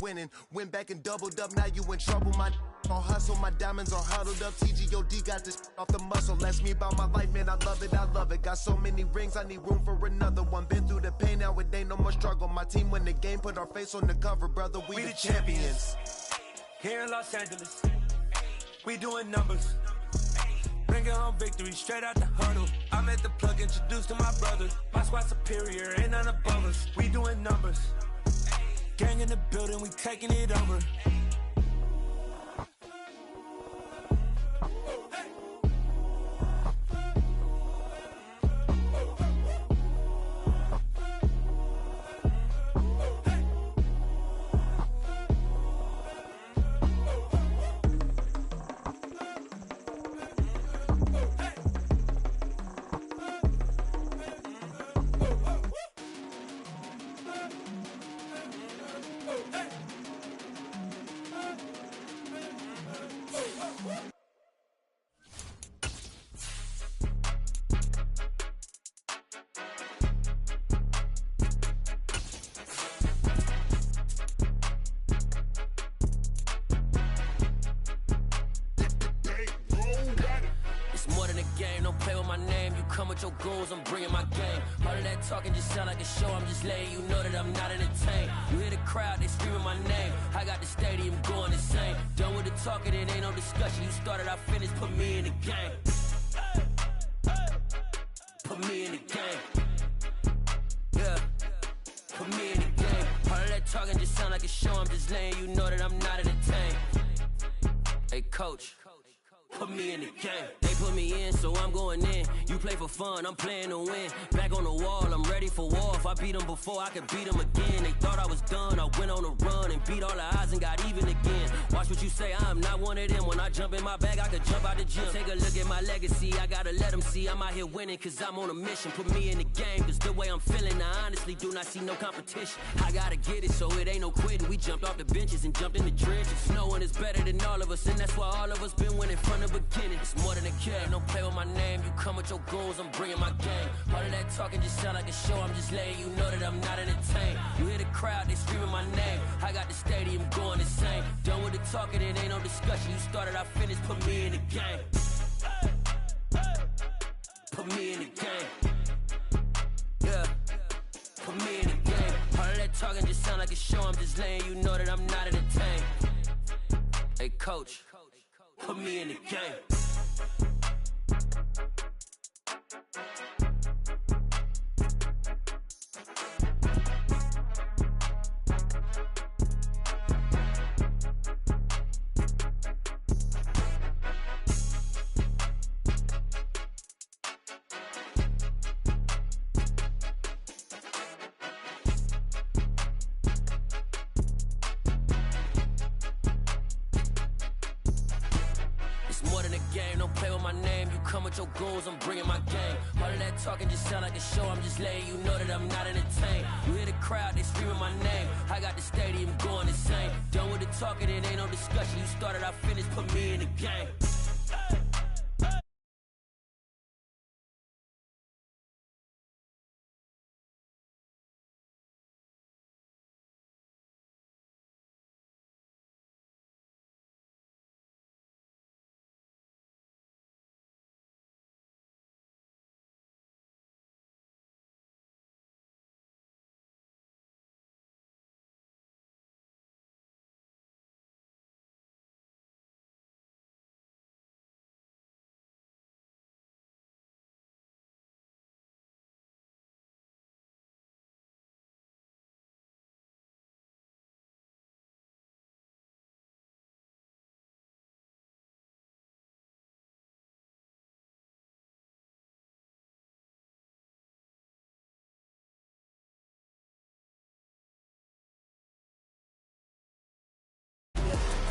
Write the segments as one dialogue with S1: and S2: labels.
S1: winning. Went back and doubled up, now you in trouble. My on hustle, my diamonds are huddled up. TGOD got this off the muscle. That's me about my life, man, I love it, I love it. Got so many rings, I need room for another one. Been through the pain, now it ain't no more struggle. My team win the game, put our face on the cover, brother, we the champions.
S2: Here in Los Angeles, we doing numbers. Bringing home victory straight out the huddle. I'm at the plug, introduced to my brother. My squad superior, ain't none above us. We doing numbers. Gang in the building, we taking it over.
S3: Your goals, I'm bringing my game. All of that talking just sound like a show. I'm just letting you know that I'm not entertained. You hear the crowd, they screaming my name. I got the stadium going insane. Done with the talking, it ain't no discussion. You started, I finished, put me in the game. Put me in the game. Yeah, put me in the game. All of that talking just sound like a show. I'm just letting you know that I'm not entertained. Hey coach, put me in the game. They put me in, so I'm going in. You play for fun, I'm playing to win. Back on the wall, I'm ready for war. If I beat them before, I could beat them again. They thought I was done, I went on a run and beat all the odds and got even again. Watch what you say, I'm not one of them. When I jump in my bag, I could jump out the gym. Take a look at my legacy, I gotta let them see I'm out here winning, cause I'm on a mission. Put me in the game, cause the way I'm feeling, I honestly do not see no competition. I gotta get it, so it ain't no quitting. We jumped off the benches and jumped in the trenches. No one is better than all of us, and that's why all of us been winning from the beginning. It's more than a kid, don't play with my name. You come with your goals, I'm bringing my game. All of that talking just sound like a show. I'm just letting you know that I'm not entertained. You hear the crowd, they screaming my name. I got the stadium going insane. Done with the talking, it ain't no discussion. You started, I finished, put me in the game. Put me in the game. Yeah, put me in the game. All of that talking just sound like a show. I'm just letting you know that I'm not entertained. Hey coach, put me in the game. Your goals, I'm bringing my game. All of that talking just sound like a show. I'm just letting you know that I'm not entertained. You hear the crowd, they screaming my name. I got the stadium going insane. Done with the talking, it ain't no discussion. You started, I finished, put me in the game.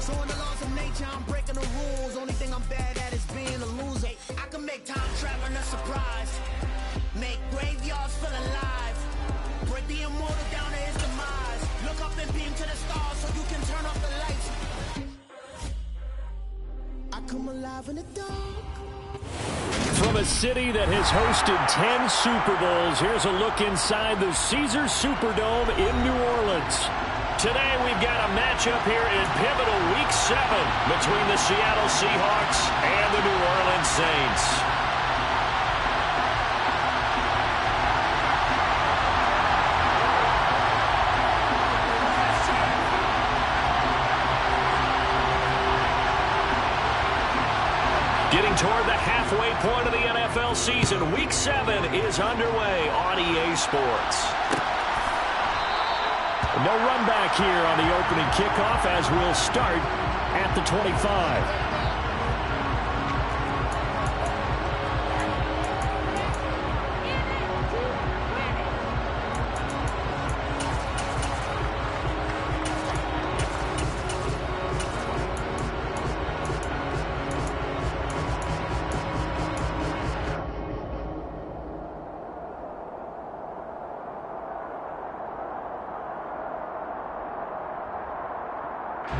S4: So in the laws of nature, I'm breaking the rules. Only thing I'm bad at is being a loser. I can make time traveling a surprise. Make graveyards feel alive. Break the immortal down to his demise. Look up and beam to the stars so you can turn off the lights. I come alive in the dark.
S5: From a city that has hosted 10 Super Bowls, here's a look inside the Caesars Superdome in New Orleans. Today we've got a matchup here in pivotal Week 7 between the Seattle Seahawks and the New Orleans Saints. Getting toward the halfway point of the NFL season, Week 7 is underway on EA Sports. No run back here on the opening kickoff as we'll start at the 25.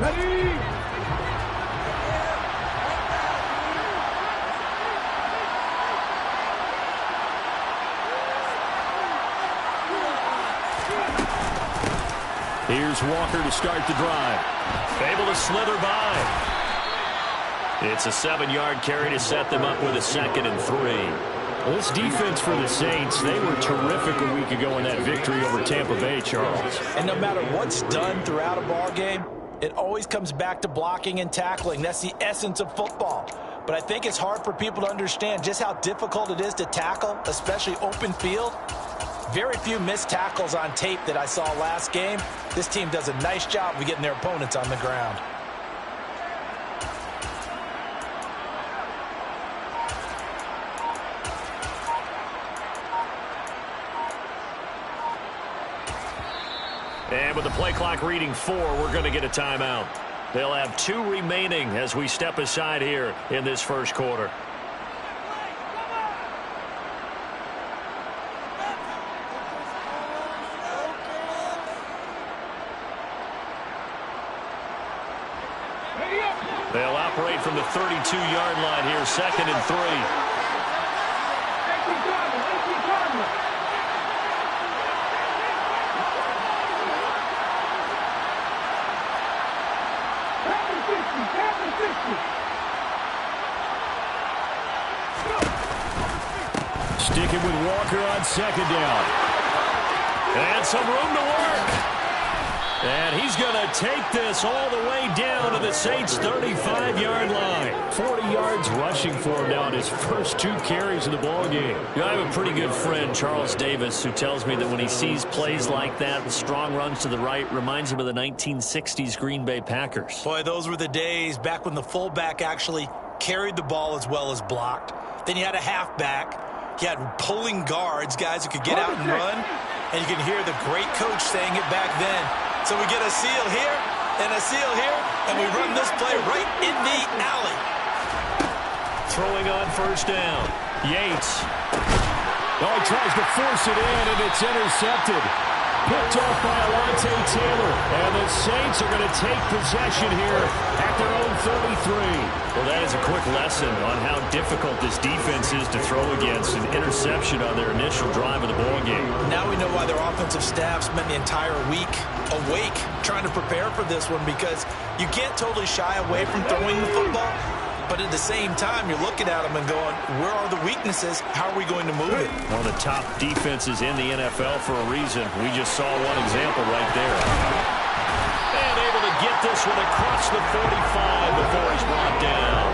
S6: Ready!
S5: Here's Walker to start the drive. Able to slither by. It's a 7-yard carry to set them up with a 2nd and 3. Well, this defense for the Saints, they were terrific a week ago in that victory over Tampa Bay, Charles.
S7: And no matter what's done throughout a ball game, it always comes back to blocking and tackling. That's the essence of football. But I think it's hard for people to understand just how difficult it is to tackle, especially open field. Very few missed tackles on tape that I saw last game. This team does a nice job of getting their opponents on the ground.
S5: And with the play clock reading 4, we're going to get a timeout. They'll have 2 remaining as we step aside here in this first quarter. They'll operate from the 32-yard line here, 2nd and 3. Sticking with Walker on 2nd down. And some room to work. And he's going to take this all the way down to the Saints' 35-yard line. 40 yards rushing for him now in his first 2 carries of the ballgame. I have a pretty good friend, Charles Davis, who tells me that when he sees plays like that, the strong runs to the right, reminds him of the 1960s Green Bay Packers.
S7: Boy, those were the days back when the fullback actually carried the ball as well as blocked. Then you had a halfback. You had pulling guards, guys who could get out and run. And you can hear the great coach saying it back then. So we get a seal here and a seal here, and we run this play right in the alley.
S5: Throwing on 1st down. Yates. Oh, he tries to force it in, and it's intercepted. Picked off by Alontae Taylor. And the Saints are going to take possession here at their own 33. Well, that is a quick lesson on how difficult this defense is to throw against. An interception on their initial drive of the ballgame. Now
S7: we know why their offensive staff spent the entire week awake trying to prepare for this one, because you can't totally shy away from throwing the football. But at the same time, you're looking at them and going, where are the weaknesses? How are we going to move it?
S5: One of the top defenses in the NFL for a reason. We just saw one example right there. And able to get this one across the 45 before he's brought down.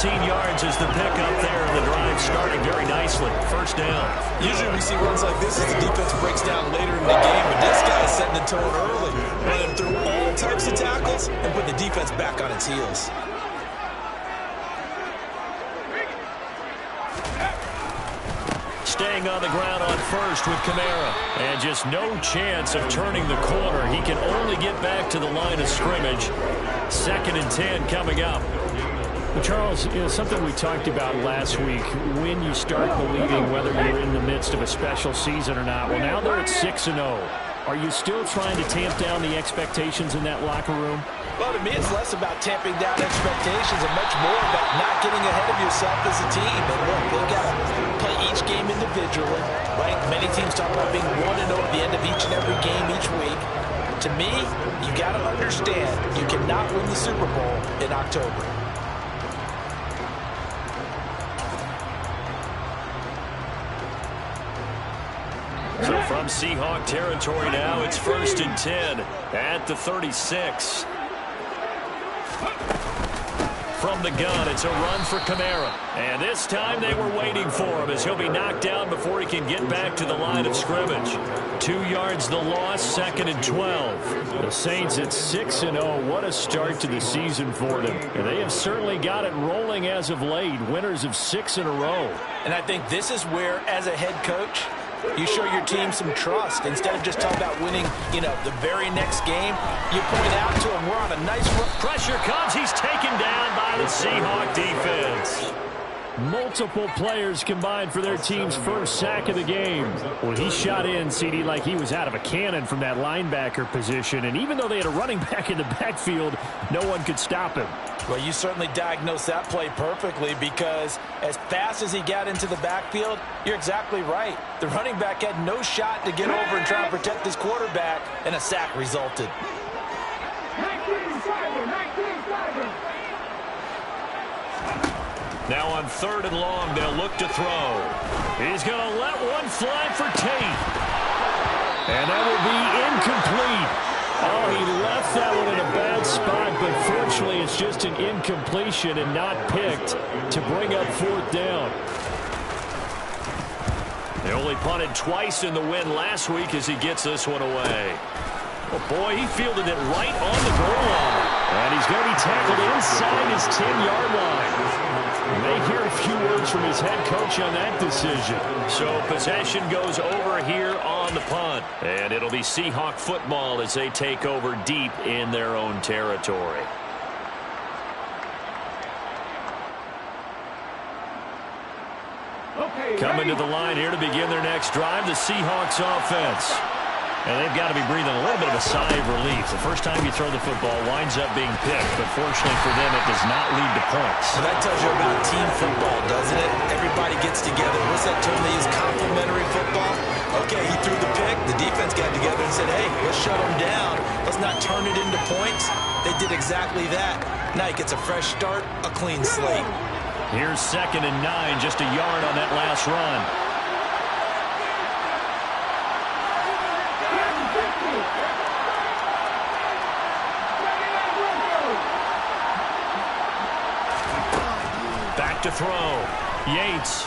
S5: 15 yards is the pickup there, and the drive starting very nicely. 1st down.
S7: Usually we see runs like this as the defense breaks down later in the game, but this guy's setting the tone early, running through all types of tackles and putting the defense back on its heels.
S5: Staying on the ground on 1st with Kamara. And just no chance of turning the corner. He can only get back to the line of scrimmage. 2nd and 10 coming up.
S6: Well, Charles, something we talked about last week, when you start believing whether you're in the midst of a special season or not. Well, now they're at 6-0. Are you still trying to tamp down the expectations in that locker room?
S7: Well, to me, it's less about tamping down expectations and much more about not getting ahead of yourself as a team. And look, they've got to play each game individually, right? Many teams talk about being 1-0 at the end of each and every game each week. To me, you got to understand you cannot win the Super Bowl in October.
S5: So from Seahawk territory now, it's 1st and 10 at the 36. From the gun, it's a run for Kamara. And this time they were waiting for him as he'll be knocked down before he can get back to the line of scrimmage. 2 yards the loss, 2nd and 12.
S6: The Saints at 6-0. What a start to the season for them. And they have certainly got it rolling as of late. Winners of 6 in a row.
S7: And I think this is where, as a head coach, you show your team some trust. Instead of just talking about winning, the very next game, you point out to them, we're on a nice run.
S5: Pressure comes. He's taken down by the Seahawk defense.
S6: Multiple players combined for their team's first sack of the game. Well, he shot in, CD, like he was out of a cannon from that linebacker position. And even though they had a running back in the backfield, no one could stop him.
S7: Well, you certainly diagnosed that play perfectly, because as fast as he got into the backfield, you're exactly right. The running back had no shot to get over and try and protect his quarterback, and a sack resulted.
S5: Now on 3rd and long, they'll look to throw. He's going to let one fly for Tate. And that will be incomplete. Oh, he left that one in a bad spot, but fortunately it's just an incompletion and not picked to bring up 4th down. They only punted twice in the win last week as he gets this one away. Oh, boy, he fielded it right on the goal line.
S6: And he's going to be tackled inside his 10-yard line. You may hear a few words from his head coach on that decision.
S5: So possession goes over here on the punt. And it'll be Seahawk football as they take over deep in their own territory. Coming to the line here to begin their next drive, the Seahawks offense. And they've got to be breathing a little bit of a sigh of relief. The first time you throw the football winds up being picked, but fortunately for them, it does not lead to points.
S7: Well, that tells you about team football, doesn't it? Everybody gets together. What's that term they use? Complementary football? Okay, he threw the pick. The defense got together and said, hey, let's shut him down. Let's not turn it into points. They did exactly that. Now he gets a fresh start, a clean slate.
S5: Here's 2nd and 9, just a yard on that last run. Back to throw. Yates.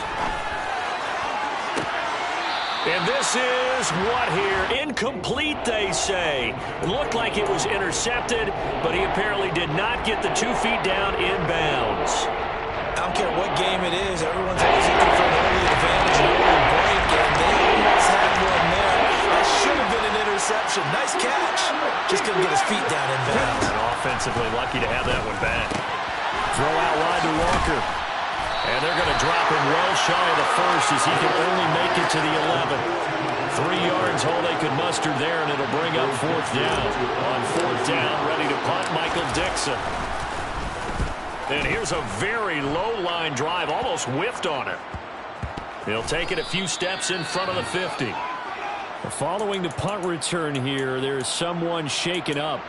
S5: And this is what here? Incomplete, they say. It looked like it was intercepted, but he apparently did not get the 2 feet down inbounds.
S7: I don't care what game it is. Everyone's always looking for an early advantage, an early break, and they almost had one there. That should have been an interception. Nice catch. Just couldn't get his feet down inbounds.
S5: And offensively lucky to have that one back. Throw out wide to Walker. And they're going to drop him well shy of the first as he can only make it to the 11. 3 yards, all they could muster there, and it'll bring up 4th down. On 4th down, ready to punt, Michael Dixon. And here's a very low-line drive, almost whiffed on it. He'll take it a few steps in front of the 50.
S6: Following the punt return here, there is someone shaken up.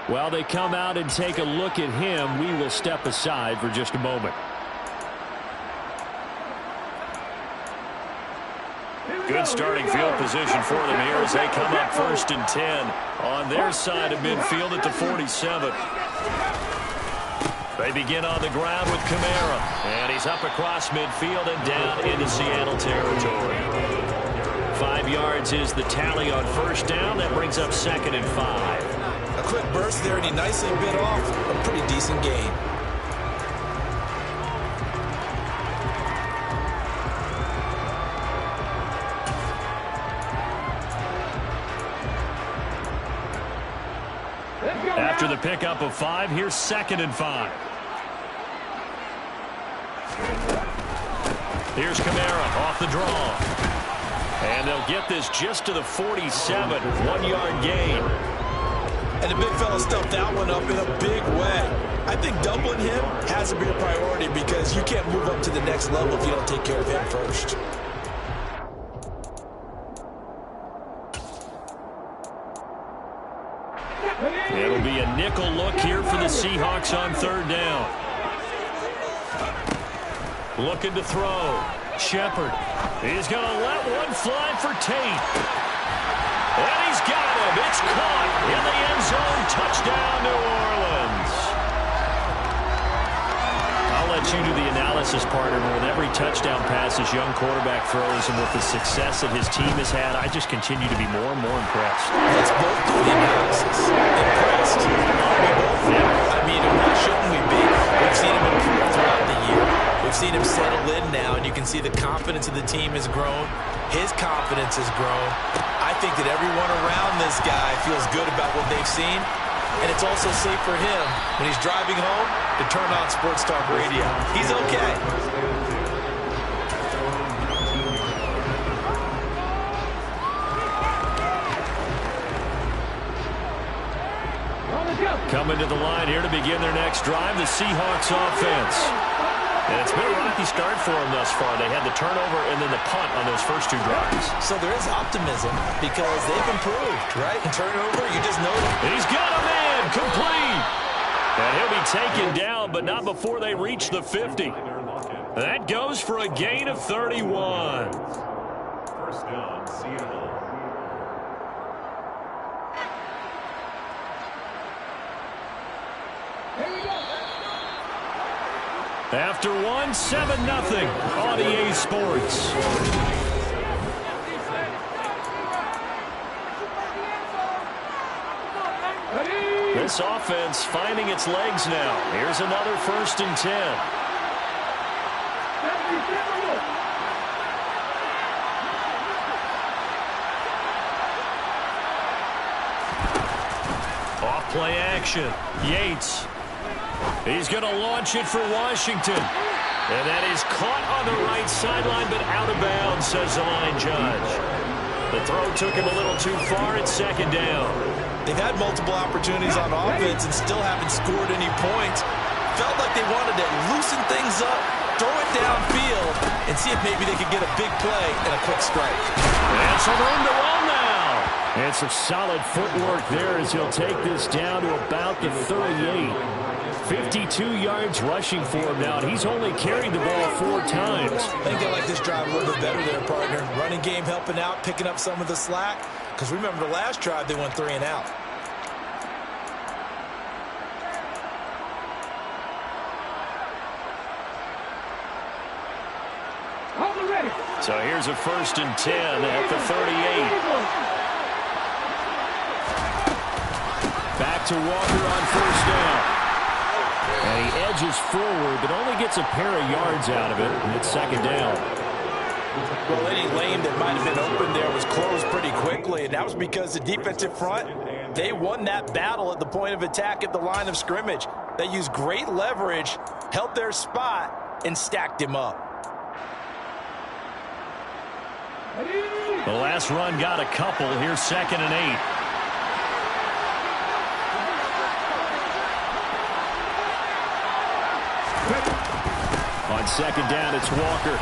S6: While they come out and take a look at him, we will step aside for just a moment.
S5: Good starting field position for them here as they come up 1st and 10 on their side of midfield at the 47. They begin on the ground with Kamara, and he's up across midfield and down into Seattle territory. 5 yards is the tally on 1st down. That brings up 2nd and 5.
S7: A quick burst there, and he nicely bit off a pretty decent game.
S5: After the pickup of 5, here's 2nd and 5. Here's Kamara off the draw. And they'll get this just to the 47, 1-yard gain.
S7: And the big fella stuffed that one up in a big way. I think doubling him has to be a priority because you can't move up to the next level if you don't take care of him first.
S5: nickel look here for the Seahawks on third down. Looking to throw. Shepard. He's going to let one fly for Tate. And he's got him. It's caught in the end zone. Touchdown, New Orleans. I'll let you do the analysis, partner. With every touchdown pass his young quarterback throws and with the success that his team has had, I just continue to be more and more impressed.
S7: Let's both do the analysis. Impressed. I mean, why shouldn't we be? We've seen him improve throughout the year. We've seen him settle in now, and you can see the confidence of the team has grown. His confidence has grown. I think that everyone around this guy feels good about what they've seen, and it's also safe for him when he's driving home to turn on Sports Talk Radio. He's okay.
S5: Coming to the line here to begin their next drive, the Seahawks offense. And it's been a rocky start for them thus far. They had the turnover and then the punt on those first two drives.
S7: So there is optimism because they've improved, right? And turnover, you just know it.
S5: And he's got a man complete. And he'll be taken down, but not before they reach the 50. That goes for a gain of 31.
S8: First down, Seattle.
S5: After one, 7-0 on EA Sports. This offense finding its legs now. Here's another 1st and 10. Off play action. Yates. He's going to launch it for Washington. And that is caught on the right sideline, but out of bounds, says the line judge. The throw took him a little too far at 2nd down.
S7: They've had multiple opportunities on offense and still haven't scored any points. Felt like they wanted to loosen things up, throw it downfield, and see if maybe they could get a big play and a quick strike.
S5: And some room to run now. And some solid footwork there as he'll take this down to about the 38. 52 yards rushing for him now, and he's only carried the ball 4 times.
S7: I think they like this drive a little bit better there, partner. Running game helping out, picking up some of the slack. Because remember the last drive, they went 3 and out.
S5: So here's a 1st and 10 at the 38. Back to Walker on 1st down. And he edges forward, but only gets a pair of yards out of it, and it's 2nd down.
S7: Well, any lane that might have been open there was closed pretty quickly, and that was because the defensive front, they won that battle at the point of attack at the line of scrimmage. They used great leverage, held their spot, and stacked him up.
S5: The last run got a couple. Here's 2nd and 8. On 2nd down, it's Walker.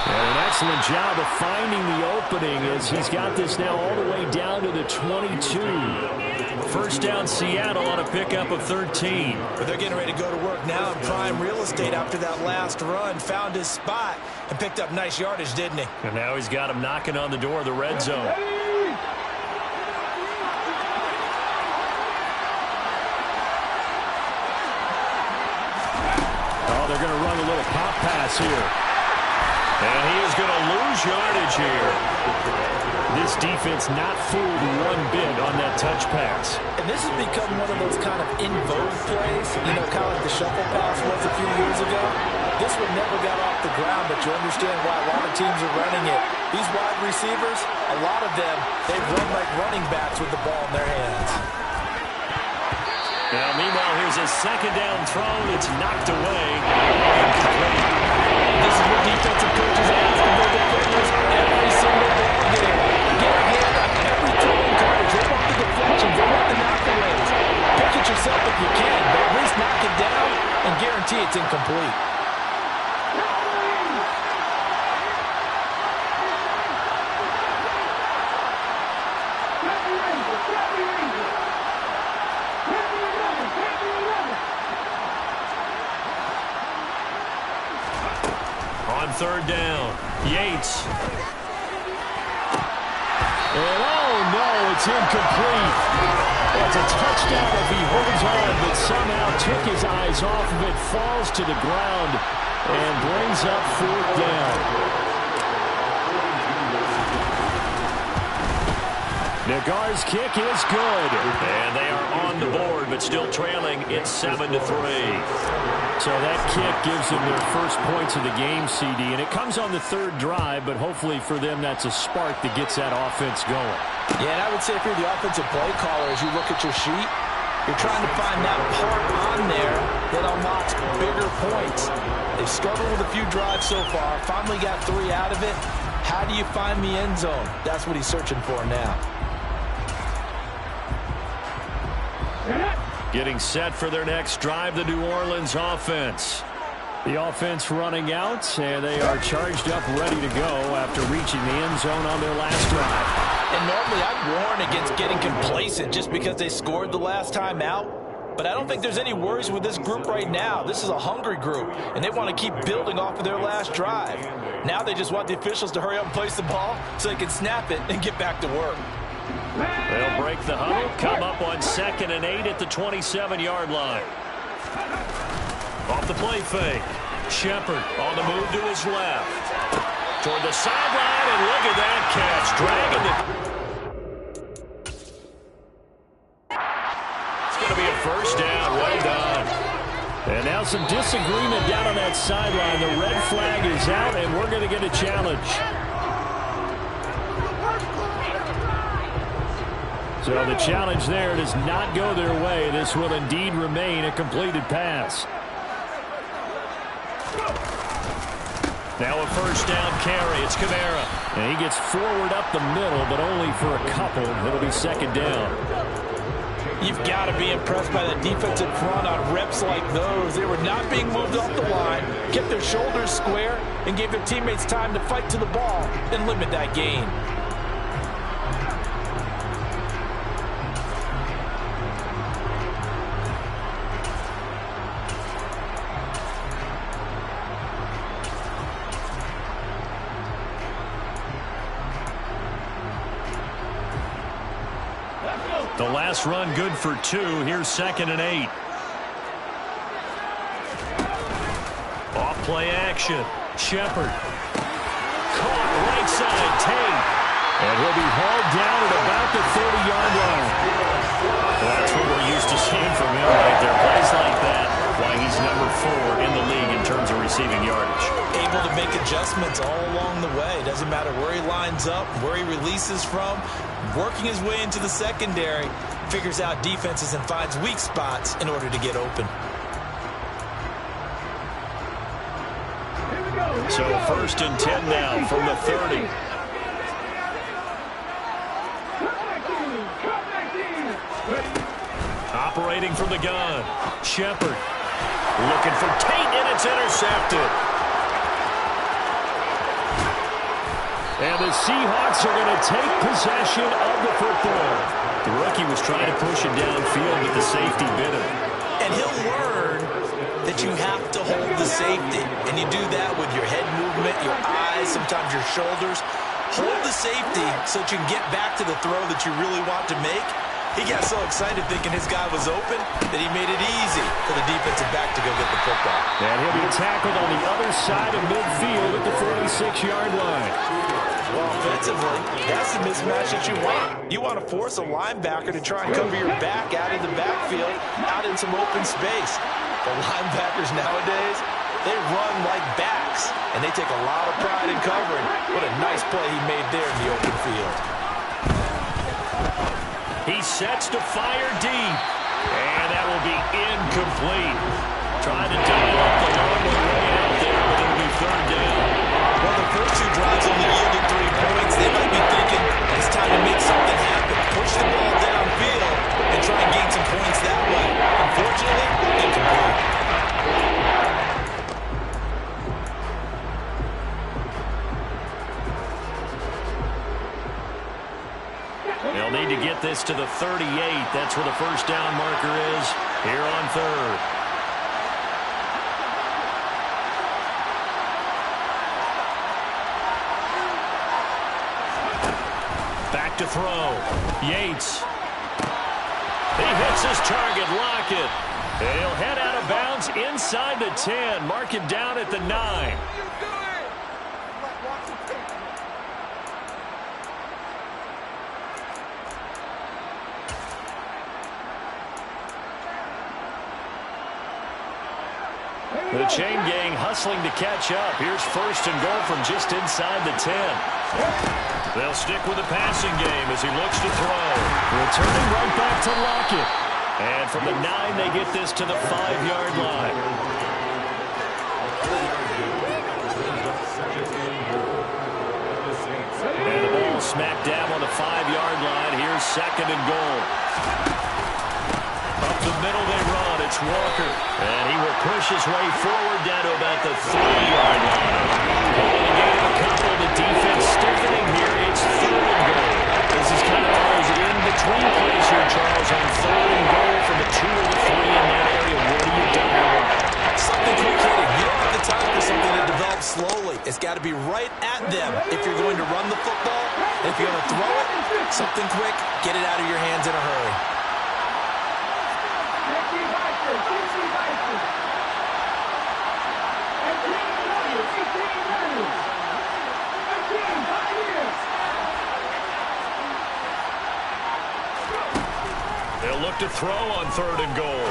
S5: And an excellent job of finding the opening as he's got this now all the way down to the 22. 1st down, Seattle on a pickup of 13.
S7: But they're getting ready to go to work now in prime real estate after that last run. Found his spot and picked up nice yardage, didn't he?
S5: And now he's got him knocking on the door of the red zone. They're going to run a little pop pass here. And he is going to lose yardage here. This defense not fooled one bit on that touch pass.
S7: And this has become one of those kind of in vogue plays, you know, kind of like the shuffle pass was a few years ago. This one never got off the ground, but you understand why a lot of teams are running it. These wide receivers, a lot of them, they run like running backs with the ball in their hands.
S5: Now, meanwhile, here's a 2nd down throw that's knocked away.
S7: This is what defensive coaches ask of their defenders every single ball game. Get ahead of every throwing coverage. They want the deflections. They want the knockaways. Pick it yourself if you can, but at least knock it down and guarantee it's incomplete.
S5: third down. Yates.
S6: And oh no, it's incomplete. It's a touchdown if he holds on, but somehow took his eyes off of it, falls to the ground, and brings up fourth down. Nagar's kick is good.
S5: And they are on the board, but still trailing. It's 7-3.
S6: So that kick gives them their first points of the game, CD. And it comes on the third drive, but hopefully for them that's a spark that gets that offense going.
S7: Yeah, and I would say if you're the offensive play caller, as you look at your sheet, you're trying to find that part on there that unlocks bigger points. They've struggled with a few drives so far. Finally got 3 out of it. How do you find the end zone? That's what he's searching for now.
S5: Getting set for their next drive, the New Orleans offense.
S6: The offense running out, and they are charged up, ready to go after reaching the end zone on their last drive.
S7: And normally I'd warn against getting complacent just because they scored the last time out. But I don't think there's any worries with this group right now. This is a hungry group, and they want to keep building off of their last drive. Now they just want the officials to hurry up and place the ball so they can snap it and get back to work.
S5: They'll break the huddle, come up on 2nd and 8 at the 27-yard line. Off the play fake. Shepard on the move to his left. Toward the sideline, and look at that catch. Dragging the... It's going to be a first down. Well done.
S6: And now some disagreement down on that sideline. The red flag is out, and we're going to get a challenge. So the challenge there does not go their way. This will indeed remain a completed pass.
S5: Now a first down carry. It's Kamara.
S6: And he gets forward up the middle, but only for a couple. It'll be 2nd down.
S7: You've got to be impressed by the defensive front on reps like those. They were not being moved off the line, kept their shoulders square, and gave their teammates time to fight to the ball and limit that gain.
S5: The last run good for 2. Here's 2nd and 8. Off play action. Shepard. Caught right side. Tate.
S6: And he'll be hauled down at about the 30-yard line.
S5: That's what we're used to seeing from him right there. Plays like that. Why he's number 4 in the league in terms of receiving yardage.
S7: Able to make adjustments all along the way. Doesn't matter where he lines up, where he releases from. Working his way into the secondary, figures out defenses and finds weak spots in order to get open.
S5: So 1st and 10 now from the 30. Operating from the gun. Shepard looking for Tate, and it's intercepted.
S6: And the Seahawks are going to take possession of the football.
S5: The rookie was trying to push it downfield, but the safety bit him.
S7: And he'll learn that you have to hold the safety. And you do that with your head movement, your eyes, sometimes your shoulders. Hold the safety so that you can get back to the throw that you really want to make. He got so excited thinking his guy was open that he made it easy for the defensive back to go get the football.
S6: And he'll be tackled on the other side of midfield at the 46-yard line.
S7: Well, offensively, that's the mismatch that you want. You want to force a linebacker to try and cover your back out of the backfield, out in some open space. The linebackers nowadays, they run like backs, and they take a lot of pride in covering. What a nice play he made there in the open field.
S5: He sets to fire deep, and that will be incomplete. Trying to dial up the long way out there, but it'll be 3rd down.
S7: Well, the first 2 drives only yielded 3 points. They might be thinking it's time to make something happen. Push the ball downfield and try and gain some points that way. Unfortunately, incomplete.
S5: They'll need to get this to the 38. That's where the first down marker is here on 3rd. look to throw. Yates. He hits his target, Lockett. And he'll head out of bounds inside the 10. Mark him down at the 9. The chain gang hustling to catch up. Here's first and goal from just inside the 10. They'll stick with the passing game as he looks to throw. Returning right back to Lockett. And from the 9, they get this to the 5-yard line. And the ball smack dab on the 5-yard line. Here's second and goal. Up the middle they run. It's Walker. And he will push his way forward down to about the 3-yard line. Calling a game of a couple. The defense stiffening here. It's third and goal. This is kind of one of those in-between plays here, Charles, on third and goal from the 2 or the 3 in that area. What do you do?
S7: Something quick hitting. You don't have the time for something to develop slowly. It's got to be right at them if you're going to run the football. And if you're going to throw it, something quick, get it out of your hands in a hurry.
S5: They'll look to throw on third and goal.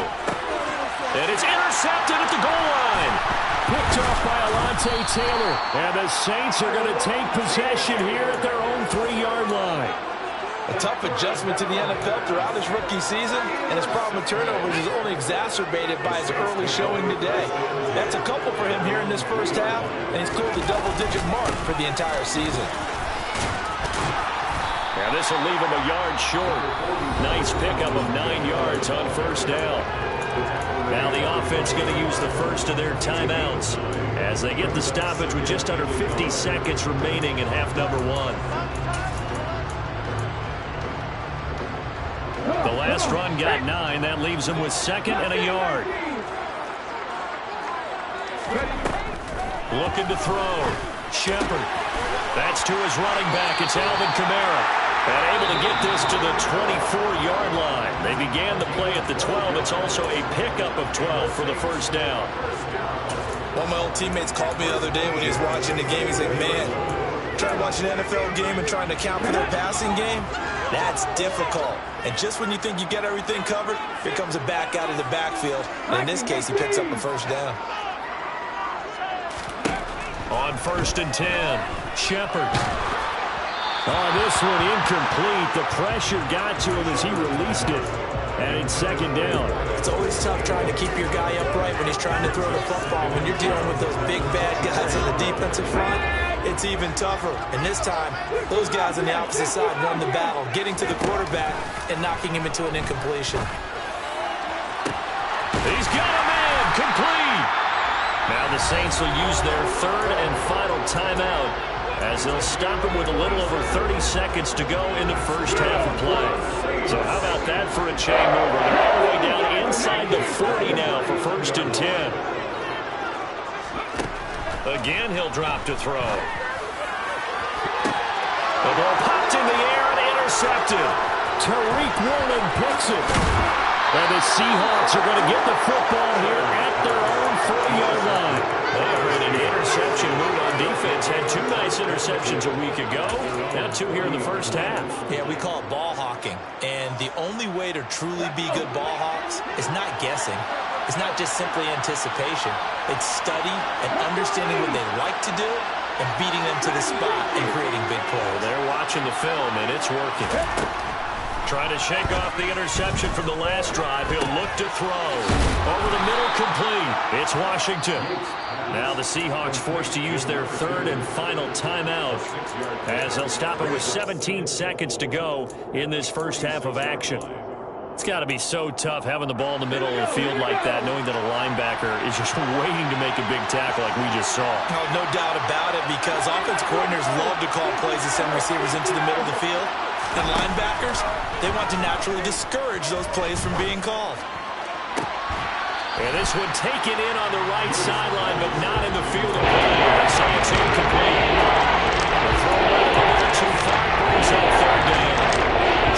S5: And it's intercepted at the goal line.
S6: Picked off by Alontae Taylor. And the Saints are going to take possession here at their own 3-yard line.
S7: A tough adjustment to the NFL throughout his rookie season, and his problem with turnovers is only exacerbated by his early showing today. That's a couple for him here in this first half, and he's cleared the double-digit mark for the entire season.
S5: Now this will leave him a yard short. Nice pickup of 9 yards on first down. Now the offense going to use the first of their timeouts as they get the stoppage with just under 50 seconds remaining in half number 1. The last run got 9. That leaves him with second and a yard. Looking to throw. Shepard. That's to his running back. It's Alvin Kamara. And able to get this to the 24-yard line. They began the play at the 12. It's also a pickup of 12 for the first down.
S7: One of my old teammates called me the other day when he was watching the game. He's like, man, trying to watch an NFL game and trying to account for their passing game, that's difficult. And just when you think you get everything covered, here comes a back out of the backfield. And in this case, he picks up a first down.
S5: On first and 10, Shepard. Oh, this one incomplete. The pressure got to him as he released it. And it's second down.
S7: It's always tough trying to keep your guy upright when he's trying to throw the football. When you're dealing with those big, bad guys on the defensive front, it's even tougher. And this time, those guys on the opposite side won the battle, getting to the quarterback and knocking him into an incompletion.
S5: He's got a man. Complete. Now the Saints will use their third and final timeout as they'll stop him with a little over 30 seconds to go in the first half of play. So how about that for a chain mover? They're all the way down inside the 40 now for first and 10. Again, he'll drop to throw. The ball popped in the air and intercepted.
S6: Tariq Woolen picks it. And the Seahawks are going to get the football here at their own 40-yard line.
S5: An interception move on defense. Had 2 nice interceptions a week ago. Now 2 here in the first half.
S7: Yeah, we call it ball hawking. And the only way to truly be good ball hawks is not guessing. It's not just simply anticipation. It's study and understanding what they like to do and beating them to the spot and creating big plays.
S5: They're watching the film, and it's working. Trying to shake off the interception from the last drive. He'll look to throw. Over the middle, complete. It's Washington. Now the Seahawks forced to use their third and final timeout as they'll stop it with 17 seconds to go in this first half of action. It's got to be so tough having the ball in the middle of the field like that, knowing that a linebacker is just waiting to make a big tackle like we just saw.
S7: No doubt about it, because offense coordinators love to call plays to send receivers into the middle of the field. And linebackers, they want to naturally discourage those plays from being called.
S5: And this one taken in on the right sideline, but not in the field of play. So it's incomplete. The throw a little too far brings on third down.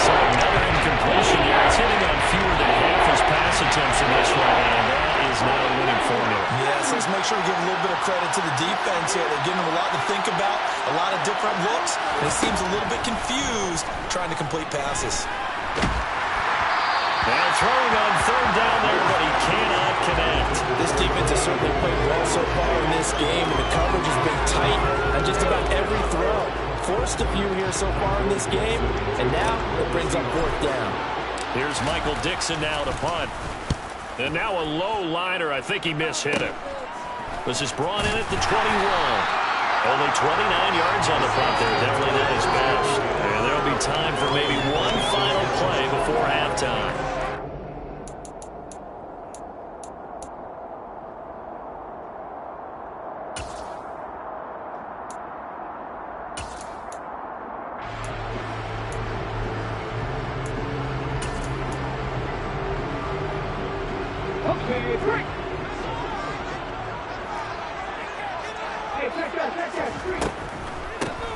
S5: So another incompletion here. It's hitting on fewer than half his pass attempts in this one, and that is not a winning formula.
S7: Yes, let's make sure we give a little bit of credit to the defense here. They're giving him a lot to think about, a lot of different looks, and he seems a little bit confused trying to complete passes.
S5: Now throwing on third down there, but he cannot connect.
S7: This defense has certainly played well so far in this game, and the coverage has been tight on just about every throw. Forced a few here so far in this game, and now it brings up fourth down.
S5: Here's Michael Dixon now to punt. And now a low liner. I think he mishit it. This is brought in at the 21. Only 29 yards on the punt there. Definitely not his best. And there'll be time for maybe one final play before halftime.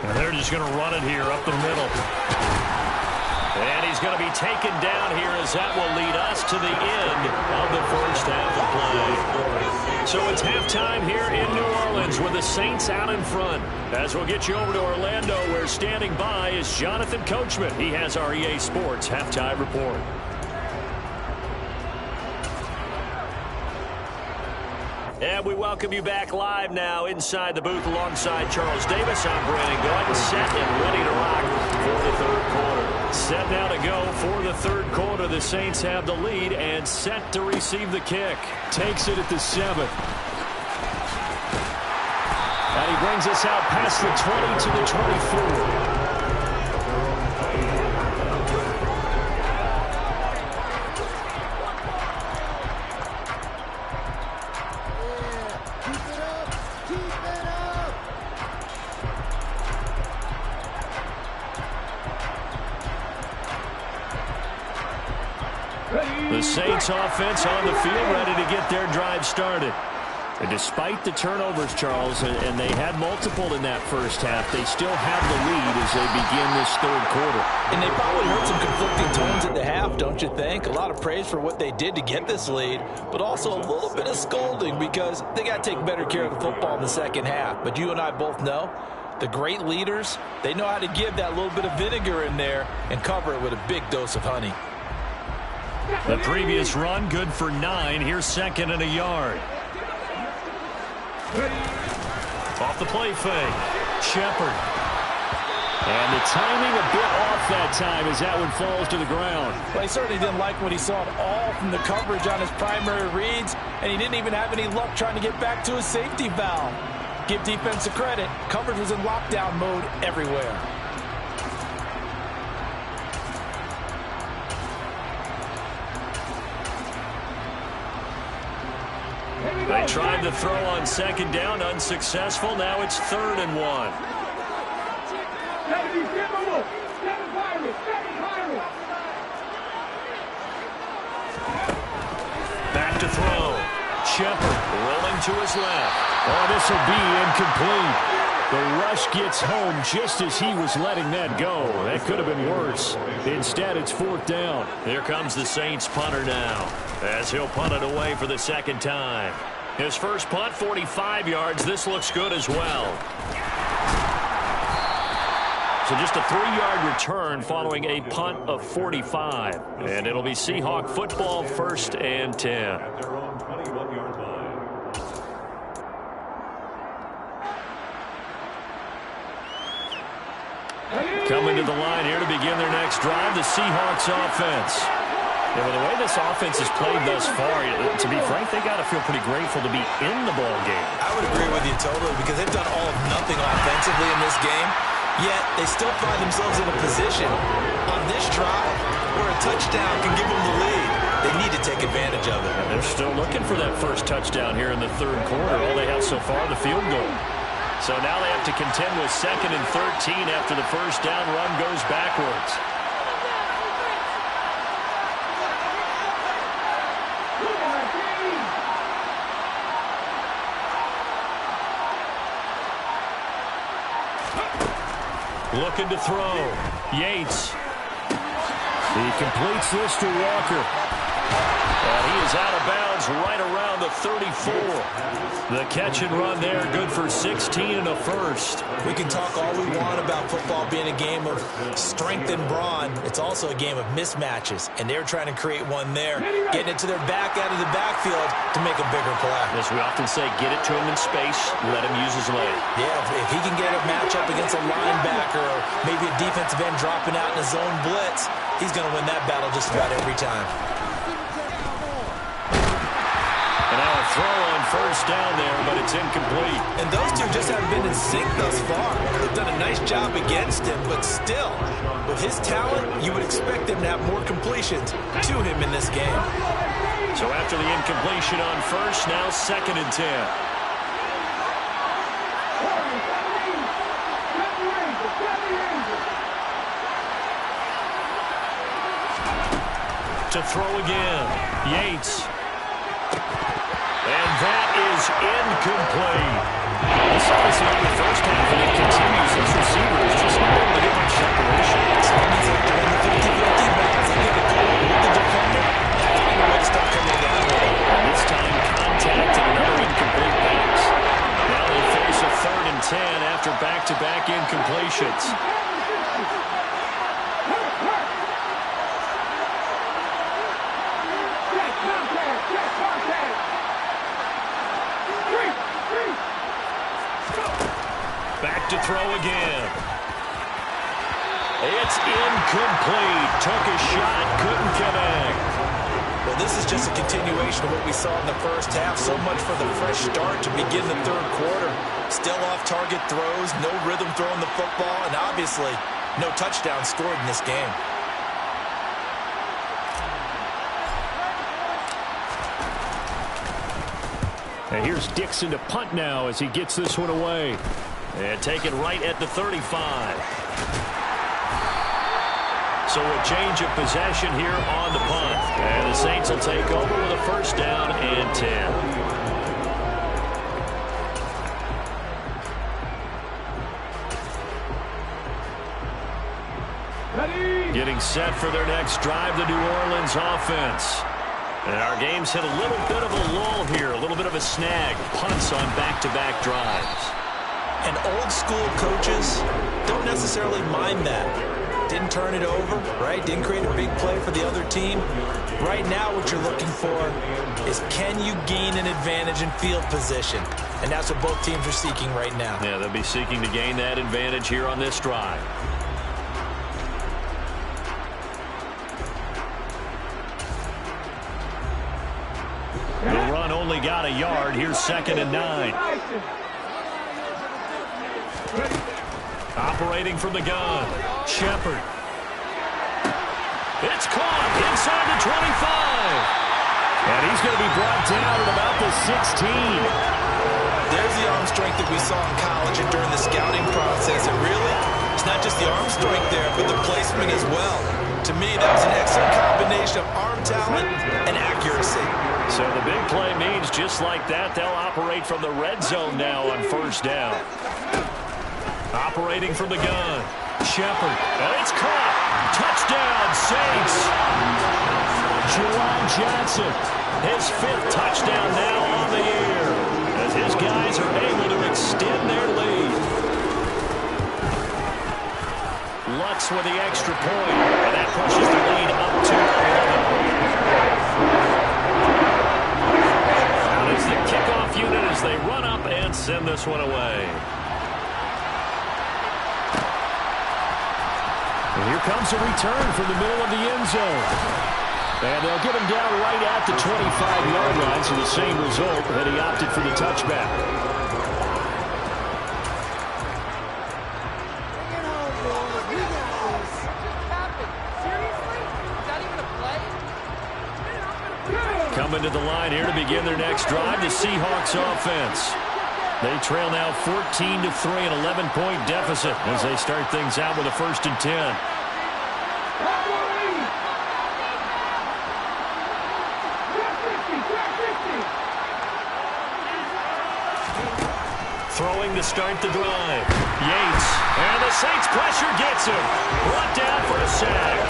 S5: And they're just going to run it here up the middle. And he's going to be taken down here as that will lead us to the end of the first half of play. So it's halftime here in New Orleans with the Saints out in front. As we'll get you over to Orlando, where standing by is Jonathan Coachman. He has our EA Sports halftime report. And we welcome you back live now inside the booth alongside Charles Davis. I'm Brandon Gordon, set and ready to rock for the third quarter. Set now to go for the third quarter. The Saints have the lead and set to receive the kick. Takes it at the 7. And he brings us out past the 20 to the 24. The Saints offense on the field, ready to get their drive started. And despite the turnovers, Charles, and they had multiple in that first half, they still have the lead as they begin this third quarter.
S7: And they probably heard some conflicting tones at the half, don't you think? A lot of praise for what they did to get this lead, but also a little bit of scolding because they got to take better care of the football in the second half. But you and I both know the great leaders, they know how to give that little bit of vinegar in there and cover it with a big dose of honey.
S5: The previous run, good for 9. Here's second and a yard. Off the play fake. Shepard. And the timing a bit off that time as that one falls to the ground.
S7: Well, he certainly didn't like what he saw at all from the coverage on his primary reads, and he didn't even have any luck trying to get back to his safety valve. Give defense a credit. Coverage was in lockdown mode everywhere.
S5: They tried to throw on second down, unsuccessful. Now it's 3rd and 1. Back to throw. Shepard rolling to his left. Oh, this will be incomplete. The rush gets home just as he was letting that go. That could have been worse. Instead, it's 4th down. Here comes the Saints punter now, as he'll punt it away for the second time. His first punt, 45 yards. This looks good as well. So just a 3-yard return following a punt of 45. And it'll be Seahawk football, 1st and 10.
S8: At their own 21-yard line.
S5: Coming to the line here to begin their next drive, the Seahawks offense. Yeah, well, the way this offense has played thus far, to be frank, they got to feel pretty grateful to be in the ball game.
S7: I would agree with you totally because they've done all of nothing offensively in this game, yet they still find themselves in a position on this drive where a touchdown can give them the lead. They need to take advantage of it.
S5: And they're still looking for that first touchdown here in the third quarter. All they have so far, the field goal. So now they have to contend with 2nd and 13 after the first down run goes backwards. Looking to throw.
S6: Yates. He completes this to Walker. And he is out of bounds right around the 34. The catch and run there, good for 16 and a first.
S7: We can talk all we want about football being a game of strength and brawn. It's also a game of mismatches, and they're trying to create one there, getting it to their back out of the backfield to make a bigger play.
S5: As we often say, get it to him in space, let him use his leg.
S7: Yeah, if he can get a matchup against a linebacker or maybe a defensive end dropping out in a zone blitz, he's going to win that battle just about every time.
S5: And now a throw on first down there, but it's incomplete.
S7: And those two just haven't been in sync thus far. They've done a nice job against him, but still, with his talent, you would expect them to have more completions to him in this game.
S5: So after the incompletion on first, now 2nd and 10. To throw again, Yates. And that is incomplete. This is the first half, and it continues. This receiver is just not able to get much separation.
S7: It's almost like they're in the 50-50 balance. They get a call with the defender, find a way to stop coming down with it.
S5: And this time, contact and another incomplete pass. Now they face a 3rd and 10 after back-to-back incompletions. Back to throw again. It's incomplete. Took a shot, couldn't connect.
S7: Well, this is just a continuation of what we saw in the first half. So much for the fresh start to begin the 3rd quarter. Still off-target throws, no rhythm throwing the football, and obviously no touchdown scored in this game.
S6: And here's Dixon to punt now as he gets this one away.
S5: And taken right at the 35. So a change of possession here on the punt. And the Saints will take over with a 1st down and 10. Ready. Getting set for their next drive, the New Orleans offense. And our game's hit a little bit of a lull here, a little bit of a snag. Punts on back-to-back drives.
S7: And old-school coaches don't necessarily mind that. Didn't turn it over, right? Didn't create a big play for the other team. Right now what you're looking for is can you gain an advantage in field position? And that's what both teams are seeking right now.
S5: Yeah, they'll be seeking to gain that advantage here on this drive. The run only got a yard. Here's 2nd and 9. Operating from the gun. Shepard. It's caught inside the 25.
S6: And he's going to be brought down at about the 16.
S7: There's the arm strength that we saw in college and during the scouting process. And really, it's not just the arm strength there, but the placement as well. To me, that was an excellent combination of arm talent and accuracy.
S5: So the big play means just like that, they'll operate from the red zone now on 1st down. Operating from the gun. Shepard. And it's caught. Touchdown, Saints.
S6: Juwan Johnson.
S5: His 5th touchdown now on the year. As his guys are able to extend their lead. Lutz with the extra point. And that pushes the lead up to 11. Out is the kickoff unit as they run up and send this one away.
S6: And here comes a return from the middle of the end zone. And they'll get him down right at the 25-yard line, so the same result, but he opted for the touchback.
S5: Coming to the line here to begin their next drive, the Seahawks offense. They trail now 14-3, an 11-point deficit as they start things out with a 1st and 10. Throwing to start the drive. Yates. And the Saints pressure gets him. Brought down for a sack.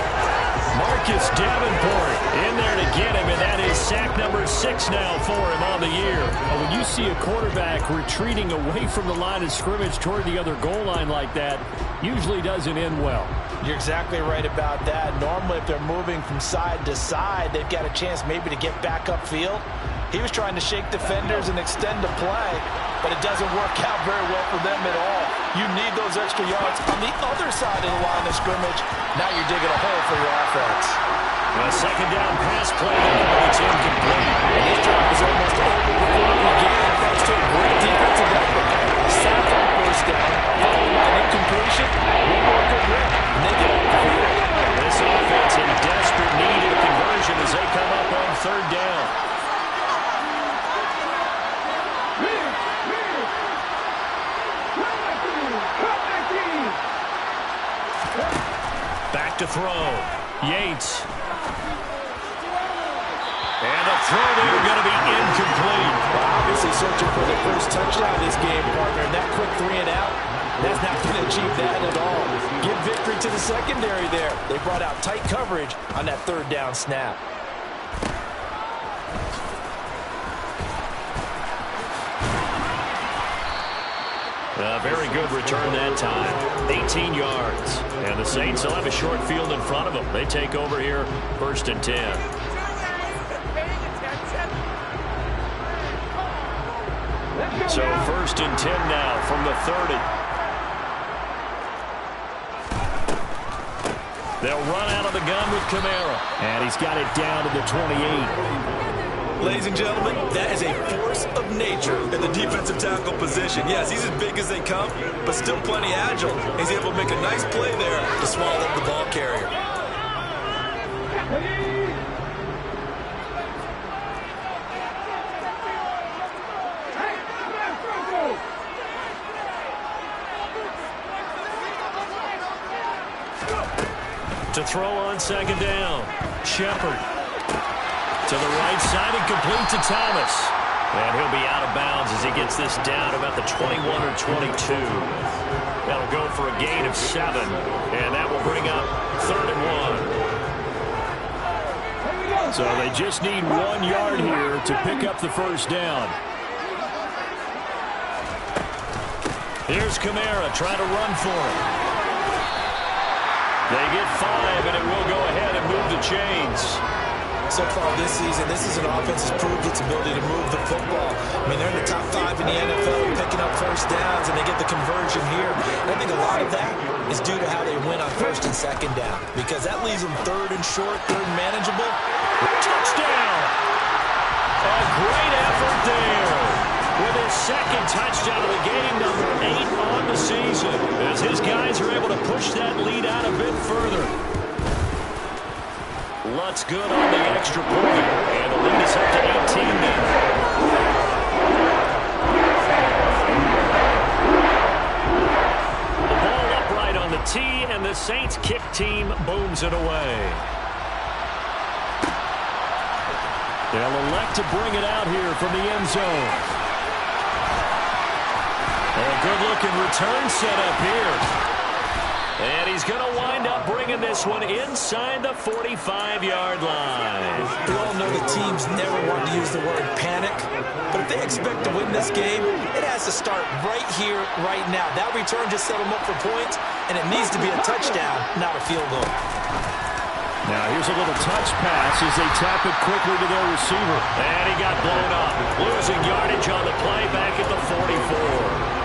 S5: Marcus Davenport in there to get him, and that is sack number 6 now for him on the year.
S6: When you see a quarterback retreating away from the line of scrimmage toward the other goal line like that, usually doesn't end well.
S7: You're exactly right about that. Normally, if they're moving from side to side, they've got a chance maybe to get back upfield. He was trying to shake defenders and extend the play, but it doesn't work out very well for them at all. You need those extra yards on the other side of the line of scrimmage. Now you're digging a hole for your offense.
S5: A second down pass play, but it's incomplete.
S7: And this drive is almost over before it began, thanks to a great defensive effort. A sack on first down, followed by an incompletion. One more good rip, and they get up the field.
S5: This offense in desperate need of a conversion as they come up on third down. Back to throw. Yates. And the throw there going to be incomplete.
S7: Obviously searching for the first touchdown of this game, partner. And that quick 3 and out, that's not going to achieve that at all. Give victory to the secondary there. They brought out tight coverage on that third down snap.
S5: A very good return that time. 18 yards. And the Saints will have a short field in front of them. They take over here, 1st and 10. So 1st and 10 now from the 30. They'll run out of the gun with Kamara.
S6: And he's got it down to the 28.
S9: Ladies and gentlemen, that is a force of nature in the defensive tackle position. Yes, he's as big as they come, but still plenty agile. He's able to make a nice play there to swallow up the ball carrier.
S5: To throw on second down. Shepard. To the right side and complete to Thomas. And he'll be out of bounds as he gets this down about the 21 or 22. That'll go for a gain of 7. And that will bring up 3rd and 1.
S6: So they just need 1 yard here to pick up the first down.
S5: Here's Kamara trying to run for him. They get 5, and it will go ahead and move the chains.
S7: So far this season, this is an offense that's proved its ability to move the football. I mean, they're in the top 5 in the NFL picking up first downs, and they get the conversion here. And I think a lot of that is due to how they win on 1st and 2nd down, because that leaves them 3rd and short, 3rd and manageable.
S5: Touchdown! A great effort there with his 2nd touchdown of the game, number 8 on the season, as his guys are able to push that lead out a bit further. Lutz good on the extra point, and the lead is up to 18 now. The ball upright on the tee, and the Saints kick team booms it away. They'll elect to bring it out here from the end zone. A good-looking return set up here. And he's going to wind up bringing this one inside the 45-yard line.
S7: We all know the teams never want to use the word panic, but if they expect to win this game, it has to start right here, right now. That return just set them up for points, and it needs to be a touchdown, not a field goal.
S6: Now here's a little touch pass as they tap it quickly to their receiver.
S5: And he got blown up, losing yardage on the play back at the 44.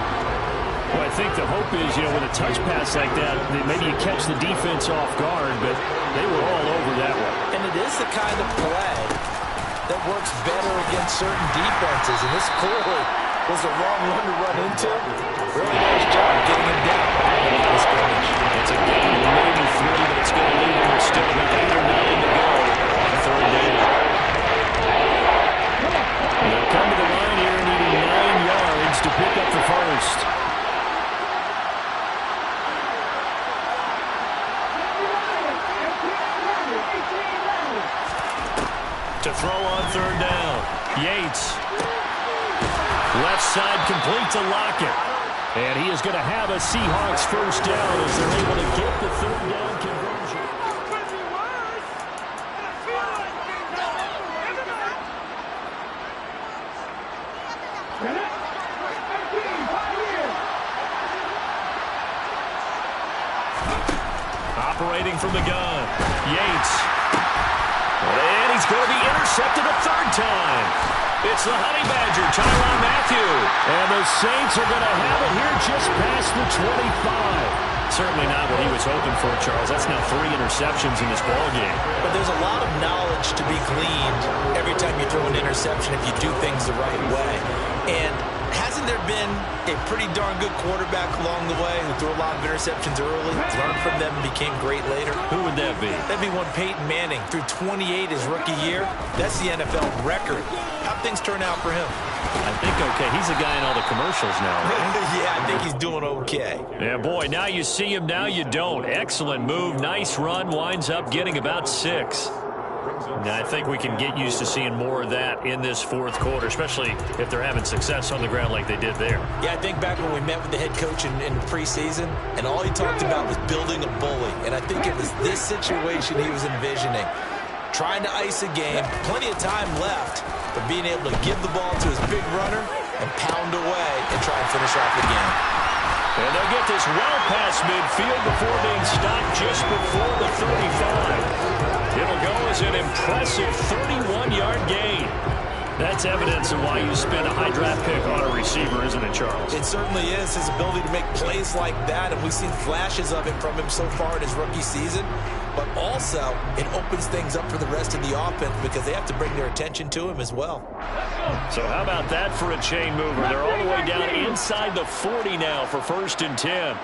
S6: Well, I think the hope is, with a touch pass like that, maybe you catch the defense off guard, but they were all over that one.
S7: And it is the kind of play that works better against certain defenses, and this clearly was the wrong one to run into. Really nice job getting him down back in the scrimmage.
S5: It's a gain of maybe 3, but it's going to leave him with still 8 or 9 to go on 3rd down.
S6: They'll come to the line here needing 9 yards to pick up the first.
S5: To throw on 3rd down. Yates.
S6: Left side complete to Lockett. And he is going to have a Seahawks first down as they're able to get the third down conversion. Operating from the gun, Yates. And he's going to be intercepted a third time. It's the Honey Badger, Tyrann Mathieu. And the Saints are going to have it here just past the 25. Certainly not what he was hoping for, Charles. That's now 3 interceptions in this ballgame.
S7: But there's a lot of knowledge to be gleaned every time you throw an interception if you do things the right way. And hasn't there been a pretty darn good quarterback along the way who threw a lot of interceptions early, learned from them, and became great later?
S6: Who would that be?
S7: That'd be one Peyton Manning. Threw 28 his rookie year. That's the NFL record. How'd things turn out for him?
S6: I think okay. He's the guy in all the commercials now, right?
S7: Yeah, I think he's doing okay.
S6: Yeah, boy, now you see him, now you don't. Excellent move, nice run, winds up getting about 6. Now, I think we can get used to seeing more of that in this fourth quarter, especially if they're having success on the ground like they did there.
S7: Yeah, I think back when we met with the head coach in preseason, and all he talked about was building a bully. And I think it was this situation he was envisioning. Trying to ice a game, plenty of time left, but being able to give the ball to his big runner and pound away and try and finish off the game.
S6: And they'll get this well past midfield before being stopped just before the 35. It'll go as an impressive 31-yard gain. That's evidence of why you spend a high draft pick on a receiver, isn't it, Charles?
S7: It certainly is. His ability to make plays like that, and we've seen flashes of it from him so far in his rookie season. But also, it opens things up for the rest of the offense because they have to bring their attention to him as well.
S6: So how about that for a chain mover? They're all the way down inside the 40 now for 1st and 10.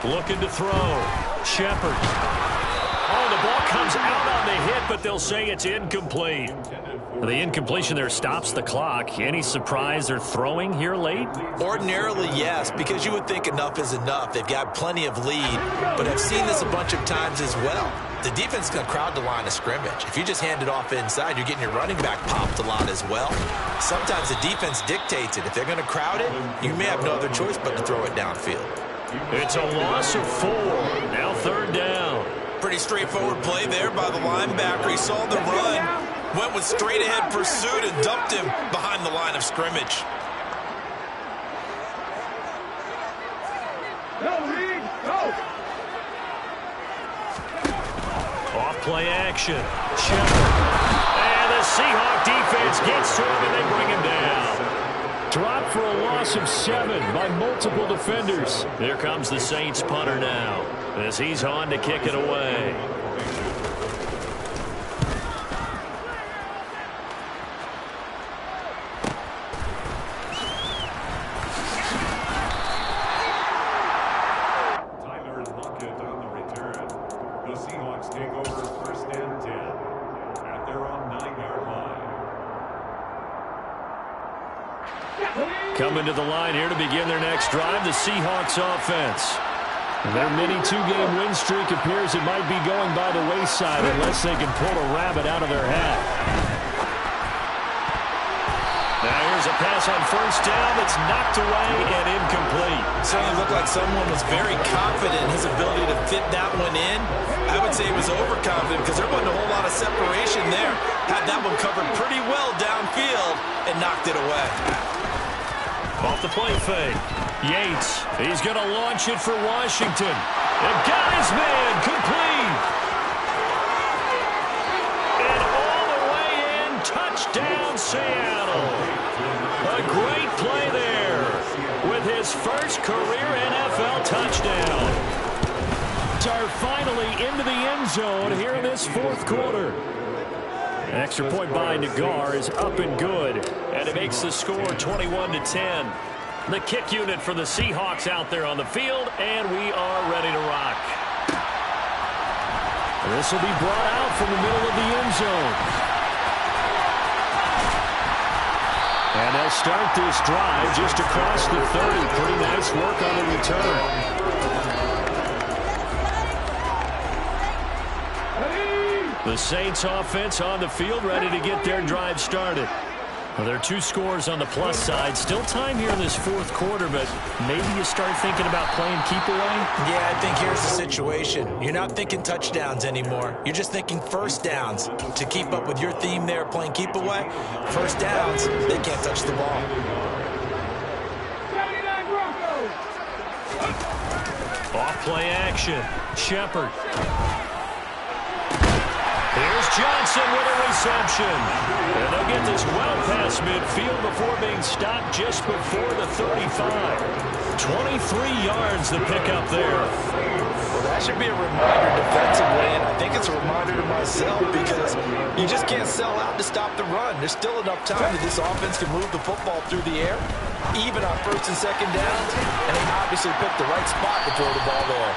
S6: Looking to throw. Shepard. Oh, the ball comes out on the hit, but they'll say it's incomplete. The incompletion there stops the clock. Any surprise they're throwing here late?
S7: Ordinarily, yes, because you would think enough is enough. They've got plenty of lead, but I've seen this a bunch of times as well. The defense is going to crowd the line of scrimmage. If you just hand it off inside, you're getting your running back popped a lot as well. Sometimes the defense dictates it. If they're going to crowd it, you may have no other choice but to throw it downfield.
S6: It's a loss of 4. Now 3rd down.
S7: Pretty straightforward play there by the linebacker. He saw the run, went with straight-ahead pursuit, and dumped him behind the line of scrimmage.
S6: Off-play action. Shepard. And the Seahawk defense gets to him, and they bring him down. Dropped for a loss of 7 by multiple defenders. Here comes the Saints punter now as he's on to kick it away.
S8: Tyler Lockett on the return. The Seahawks take over 1st and 10 at their own 9-yard line.
S6: Coming to the line here to begin their next drive, the Seahawks offense. Their mini 2-game win streak appears it might be going by the wayside unless they can pull a rabbit out of their hat. Now here's a pass on 1st down that's knocked away and incomplete.
S7: Certainly looked like someone was very confident in his ability to fit that one in. I would say he was overconfident because there wasn't a whole lot of separation there. Had that one covered pretty well downfield and knocked it away.
S6: Off the play fake. Yates, he's going to launch it for Washington. And got his man, complete. And all the way in, touchdown Seattle. A great play there with his first career NFL touchdown. Are finally into the end zone here in this 4th quarter. An extra point by Nagar is up and good, and it makes the score 21-10. The kick unit for the Seahawks out there on the field, and we are ready to rock. This will be brought out from the middle of the end zone. And they'll start this drive just across the 30. Pretty nice work on the return. The Saints offense on the field ready to get their drive started. Well, there are 2 scores on the plus side. Still time here in this fourth quarter, but maybe you start thinking about playing keep away?
S7: Yeah, I think here's the situation. You're not thinking touchdowns anymore. You're just thinking first downs. To keep up with your theme there, playing keep away, first downs, they can't touch the ball.
S6: Off play action. Shepard. Here's Johnson with a reception. And they'll get this well past midfield before being stopped just before the 35. 23 yards to pick up there.
S7: Well, that should be a reminder defensively, and I think it's a reminder to myself because you just can't sell out to stop the run. There's still enough time that this offense can move the football through the air, even on first and second downs, and they obviously picked the right spot to throw the ball there.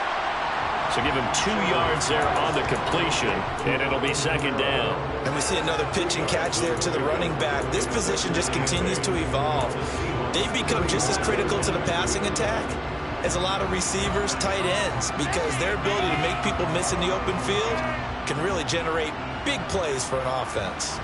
S6: So give him 2 yards there on the completion, and it'll be second down.
S7: And we see another pitch and catch there to the running back. This position just continues to evolve. They've become just as critical to the passing attack as a lot of receivers, tight ends, because their ability to make people miss in the open field can really generate big plays for an offense.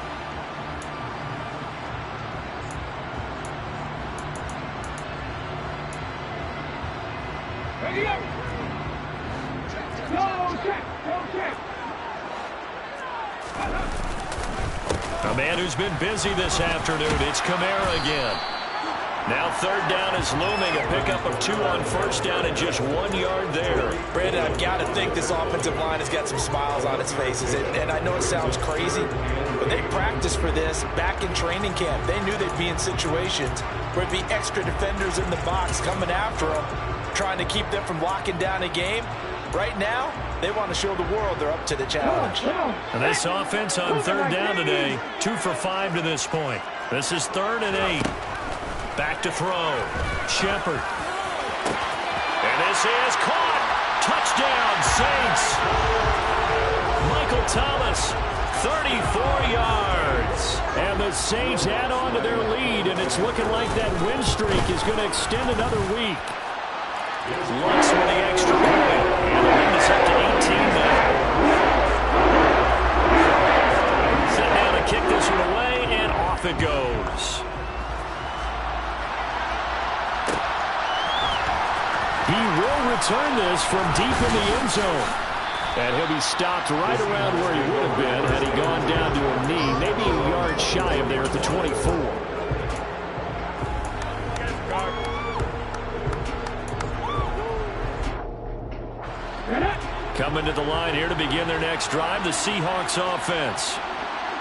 S6: A man who's been busy this afternoon, it's Kamara again. Now third down is looming, a pickup of 2 on first down and just 1 yard there.
S7: Brandon, I've got to think this offensive line has got some smiles on its faces. And I know it sounds crazy, but they practiced for this back in training camp. They knew they'd be in situations where it'd be extra defenders in the box coming after them, trying to keep them from locking down a game. Right now, they want to show the world they're up to the challenge.
S6: And this offense on third down today, 2 for 5 to this point. This is 3rd and 8. Back to throw. Shepard. And this is caught. Touchdown, Saints. Michael Thomas, 34 yards. And the Saints add on to their lead, and it's looking like that win streak is going to extend another week. Lux with the extra point. And the lead is up to 18 now. Set down to kick this one away, and off it goes. He will return this from deep in the end zone. And he'll be stopped right around where he would have been had he gone down to a knee, maybe a yard shy of there at the 24. Coming to the line here to begin their next drive, the Seahawks offense.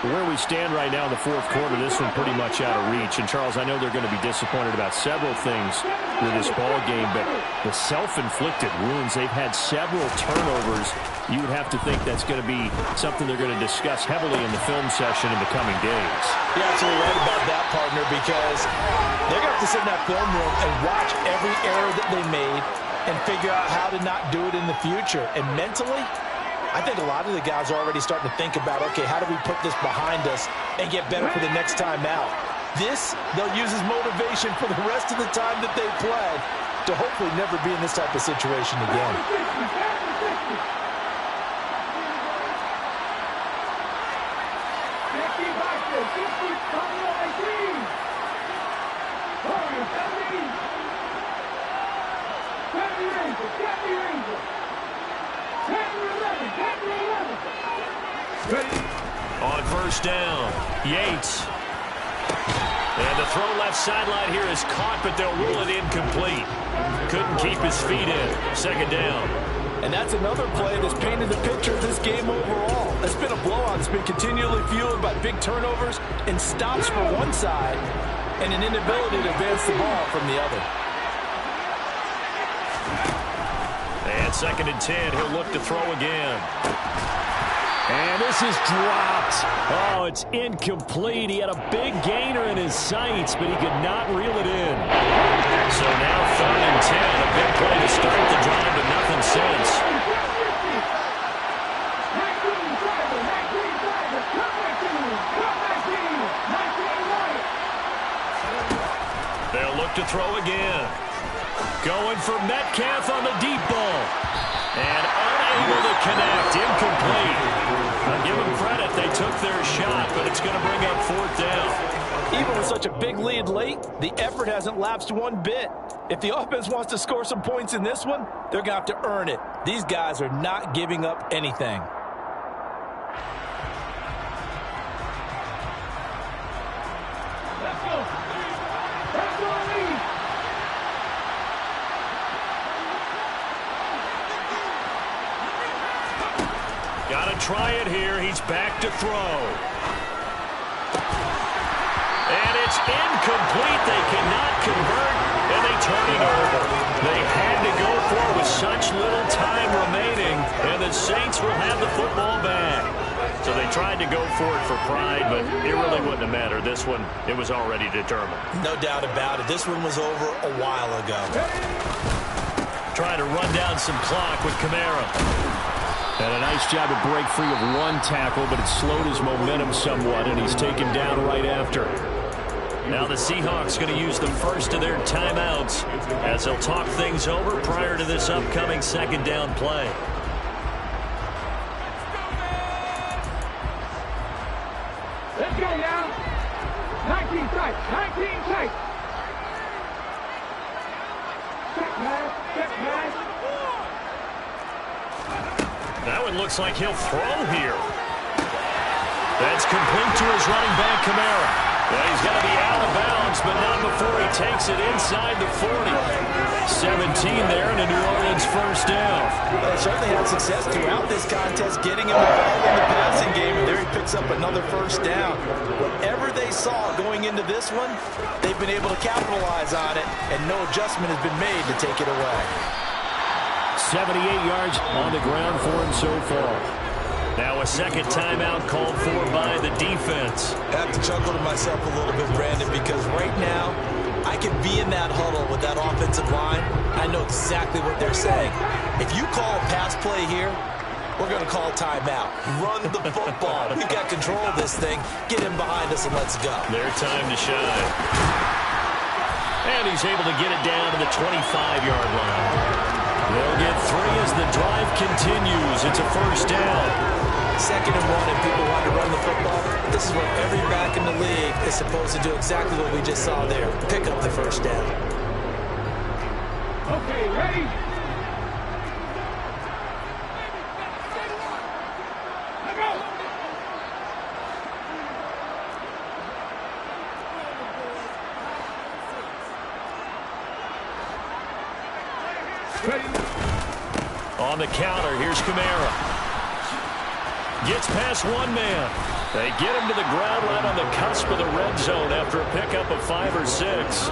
S6: Where we stand right now in the fourth quarter, this one pretty much out of reach. And, Charles, I know they're going to be disappointed about several things with this ball game, but the self-inflicted wounds, they've had several turnovers. You would have to think that's going to be something they're going to discuss heavily in the film session in the coming days.
S7: You're absolutely right about that, partner, because they're going to have to sit in that film room and watch every error that they made and figure out how to not do it in the future. And mentally, I think a lot of the guys are already starting to think about, okay, how do we put this behind us and get better for the next time out? This, they'll use as motivation for the rest of the time that they play to hopefully never be in this type of situation again.
S6: On first down, Yates. And the throw left sideline here is caught, but they'll rule it incomplete. Couldn't keep his feet in. Second down.
S7: And that's another play that's painted the picture of this game overall. It's been a blowout. It's been continually fueled by big turnovers and stops for one side and an inability to advance the ball from the other.
S6: And 2nd and 10. He'll look to throw again. And this is dropped. Oh, it's incomplete. He had a big gainer in his sights, but he could not reel it in. So now 3rd and 10. A big play to start the drive, but nothing since. They'll look to throw again. Going for Metcalf on the deep ball. And unable to connect. Incomplete. I'll give them credit. They took their shot, but it's going to bring up 4th down.
S7: Even with such a big lead late, the effort hasn't lapsed one bit. If the offense wants to score some points in this one, they're going to have to earn it. These guys are not giving up anything.
S10: Let's go. Let's go, lead.
S5: Got to try it here. He's back to throw. And it's incomplete. They cannot convert, and they turn it over. They had to go for it with such little time remaining, and the Saints will have the football back. So they tried to go for it for pride, but it really wouldn't have mattered. This one, it was already determined.
S7: No doubt about it. This one was over a while ago.
S5: Trying to run down some clock with Kamara.
S6: And a nice job to break free of one tackle, but it slowed his momentum somewhat, and he's taken down right after.
S5: Now the Seahawks going to use the first of their timeouts as they'll talk things over prior to this upcoming second down play.
S10: Let's go now. 19 strikes. 19 strikes. Check pass. Check pass.
S5: That one looks like he'll throw here. That's complete to his running back, Kamara. Well, he's got to be out of bounds, but not before he takes it inside the 40. 17 there and a New Orleans first down.
S7: Well, they certainly had success throughout this contest, getting him the ball in the passing game, and there he picks up another first down. Whatever they saw going into this one, they've been able to capitalize on it, and no adjustment has been made to take it away.
S6: 78 yards on the ground for him so far.
S5: Now a second timeout called for by the defense.
S7: I have to chuckle to myself a little bit, Brandon, because right now I could be in that huddle with that offensive line. I know exactly what they're saying. If you call a pass play here, we're going to call timeout. Run the football. We've got control of this thing. Get him behind us and let's go.
S5: Their time to shine. And he's able to get it down to the 25-yard line. They'll get three as the drive continues. It's a first down.
S7: 2nd and 1 and people want to run the football. This is what every back in the league is supposed to do, exactly what we just saw there. Pick up the first down.
S10: Okay, ready? Let's go. Ready?
S5: On the counter, here's Kamara. Gets past one man. They get him to the ground right on the cusp of the red zone after a pickup of 5 or 6.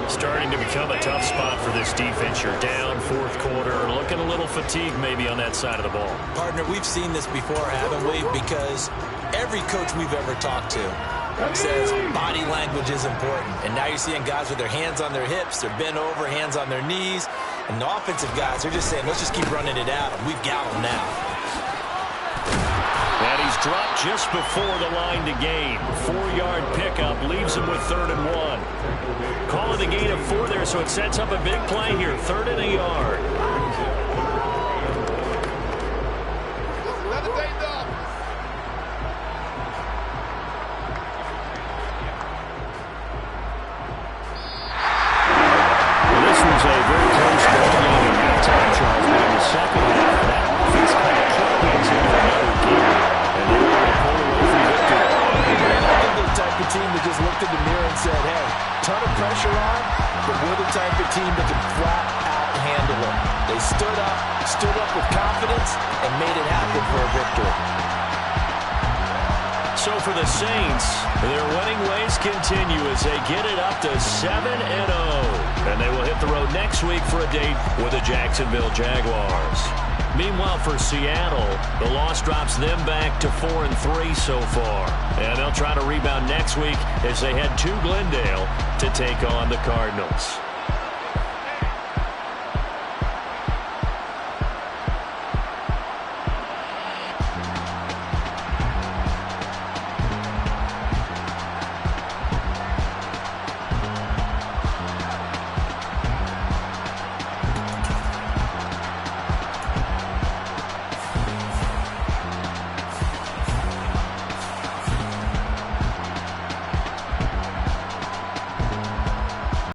S5: Starting to become a tough spot for this defense. You're down 4th quarter, looking a little fatigued maybe on that side of the ball.
S7: Partner, we've seen this before, haven't we? Because every coach we've ever talked to says body language is important. And now you're seeing guys with their hands on their hips, they're bent over, hands on their knees. And the offensive guys, they're just saying, let's just keep running it at them. We've got them now.
S5: And he's dropped just before the line to gain. 4-yard pickup leaves him with 3rd and 1. Calling the gain of 4 there, so it sets up a big play here. 3rd and a yard.
S6: This was a very close ball game at that time, Charles. But in the second half, that offense kind of kicked things into another gear. And they were able to pull away from victory.
S7: They're the type of team that just looked in the mirror and said, hey, ton of pressure on, but we're the type of team that can flat out handle it. They stood up with confidence, and made it happen for a victory.
S5: So for the Saints, their winning ways continue as they get it up to 7-0. And they will hit the road next week for a date with the Jacksonville Jaguars. Meanwhile, for Seattle, the loss drops them back to 4-3 so far. And they'll try to rebound next week as they head to Glendale to take on the Cardinals.